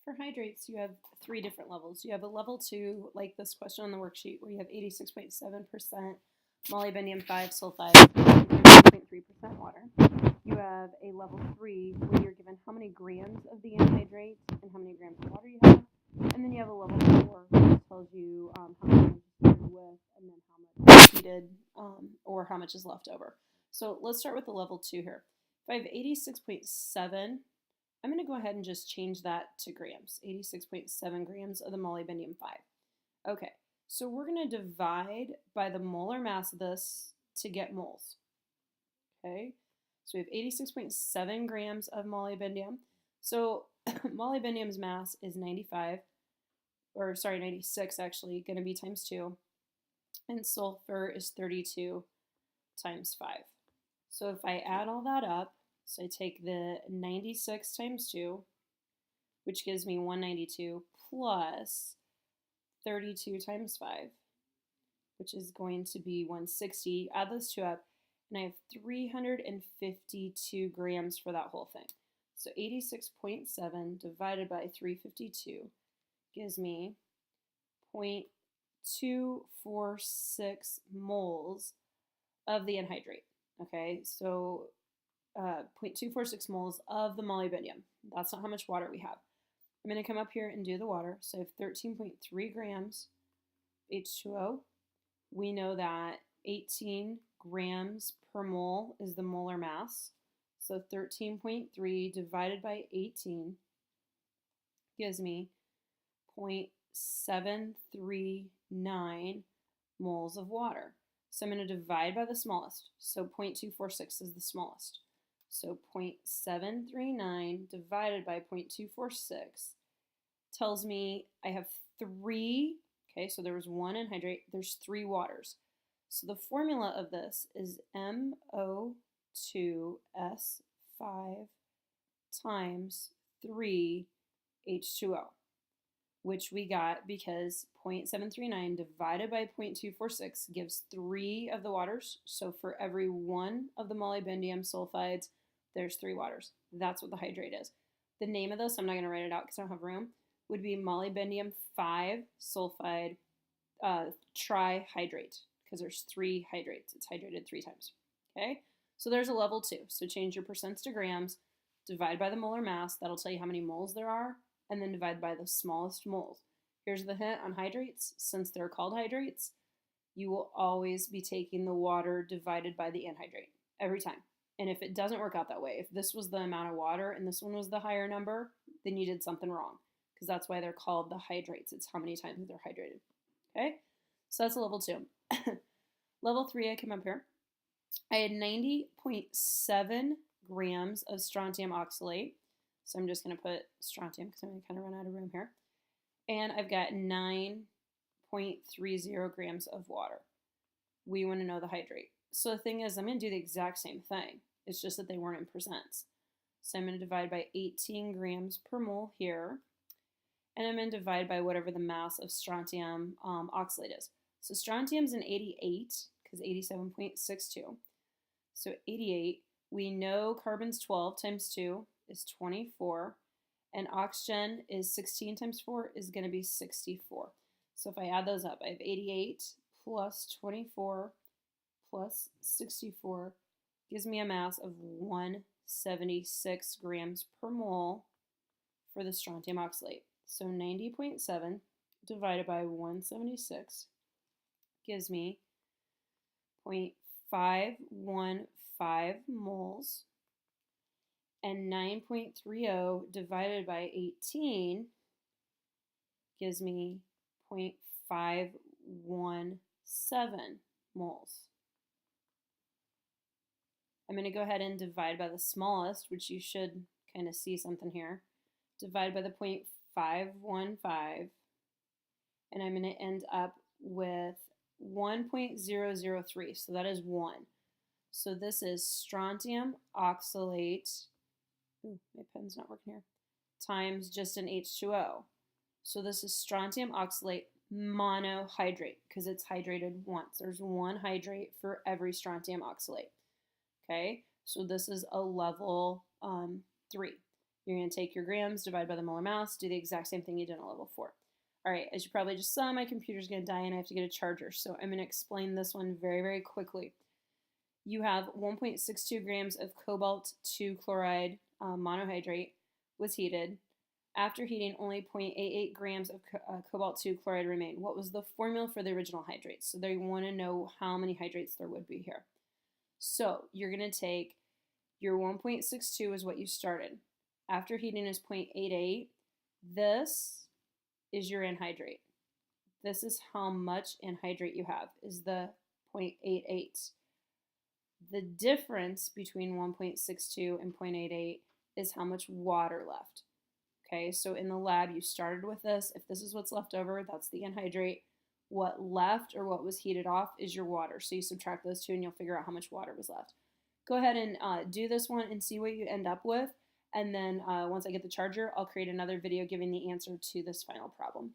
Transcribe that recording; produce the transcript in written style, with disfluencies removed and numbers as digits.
For hydrates, you have three different levels. You have a level 2, like this question on the worksheet, where you have 86.7% molybdenum 5 sulfide, 0.3% water. You have a level 3, where you're given how many grams of the anhydrate and how many grams of water you have. And then you have a level 4, which tells you how much you started with and then how much is heated or how much is left over. So let's start with the level 2 here. If I have 86.7, I'm going to go ahead and just change that to grams, 86.7 grams of the molybdenum 5. Okay, so we're going to divide by the molar mass of this to get moles. Okay, so we have 86.7 grams of molybdenum. So molybdenum's mass is 96 actually, going to be times 2. And sulfur is 32 times 5. So if I add all that up, so I take the 96 times 2, which gives me 192, plus 32 times 5, which is going to be 160. Add those two up, and I have 352 grams for that whole thing. So 86.7 divided by 352 gives me 0.246 moles of the anhydrate. Okay, so 0.246 moles of the molybdenum. That's not how much water we have. I'm going to come up here and do the water. So I have 13.3 grams H2O. We know that 18 grams per mole is the molar mass. So 13.3 divided by 18 gives me 0.739 moles of water. So I'm going to divide by the smallest. So 0.246 is the smallest. So 0.739 divided by 0.246 tells me I have 3, okay, so there was 1 anhydrate, there's 3 waters. So the formula of this is MO2S5 times 3 H2O, which we got because 0.739 divided by 0.246 gives 3 of the waters. So for every 1 of the molybdenum sulfides, there's 3 waters. That's what the hydrate is. The name of this, I'm not going to write it out because I don't have room, would be molybdenum 5 sulfide trihydrate, because there's 3 hydrates. It's hydrated 3 times. Okay, so there's a level 2. So change your percents to grams, divide by the molar mass. That'll tell you how many moles there are, and then divide by the smallest moles. Here's the hint on hydrates. Since they're called hydrates, you will always be taking the water divided by the anhydrate every time. And if it doesn't work out that way, if this was the amount of water and this one was the higher number, then you did something wrong, because that's why they're called the hydrates. It's how many times they're hydrated. Okay, so that's a level 2. Level 3, I come up here. I had 90.7 grams of strontium oxalate. So I'm just going to put strontium because I'm going to kind of run out of room here. And I've got 9.30 grams of water. We want to know the hydrate. So the thing is, I'm going to do the exact same thing. It's just that they weren't in percents. So I'm going to divide by 18 grams per mole here. And I'm going to divide by whatever the mass of strontium oxalate is. So strontium's an 88 because 87.62. So 88, we know carbon's 12 times 2 is 24, and oxygen is 16 times 4 is going to be 64. So if I add those up, I have 88 plus 24 plus 64 gives me a mass of 176 grams per mole for the strontium oxalate. So 90.7 divided by 176 gives me 0.515 moles, and 9.30 divided by 18 gives me 0.517 moles. I'm going to go ahead and divide by the smallest, which you should kind of see something here. Divide by the 0.515, and I'm going to end up with 1.003, so that is 1. So this is strontium oxalate, ooh, my pen's not working here, times just an H2O. So this is strontium oxalate monohydrate, because it's hydrated once. There's one hydrate for every strontium oxalate. Okay, so this is a level 3. You're going to take your grams, divide by the molar mass, do the exact same thing you did in level 4. All right, as you probably just saw, my computer's going to die and I have to get a charger. So I'm going to explain this one very, very quickly. You have 1.62 grams of cobalt 2 chloride monohydrate was heated. After heating, only 0.88 grams of cobalt 2 chloride remained. What was the formula for the original hydrates? So they want to know how many hydrates there would be here. So you're going to take your 1.62 is what you started. After heating is 0.88. This is your anhydrate. This is how much anhydrate you have, is the 0.88. The difference between 1.62 and 0.88 is how much water left. Okay, so in the lab you started with this. If this is what's left over, that's the anhydrate. What left or what was heated off is your water. So you subtract those two and you'll figure out how much water was left. Go ahead and do this one and see what you end up with. And then once I get the charger, I'll create another video giving the answer to this final problem.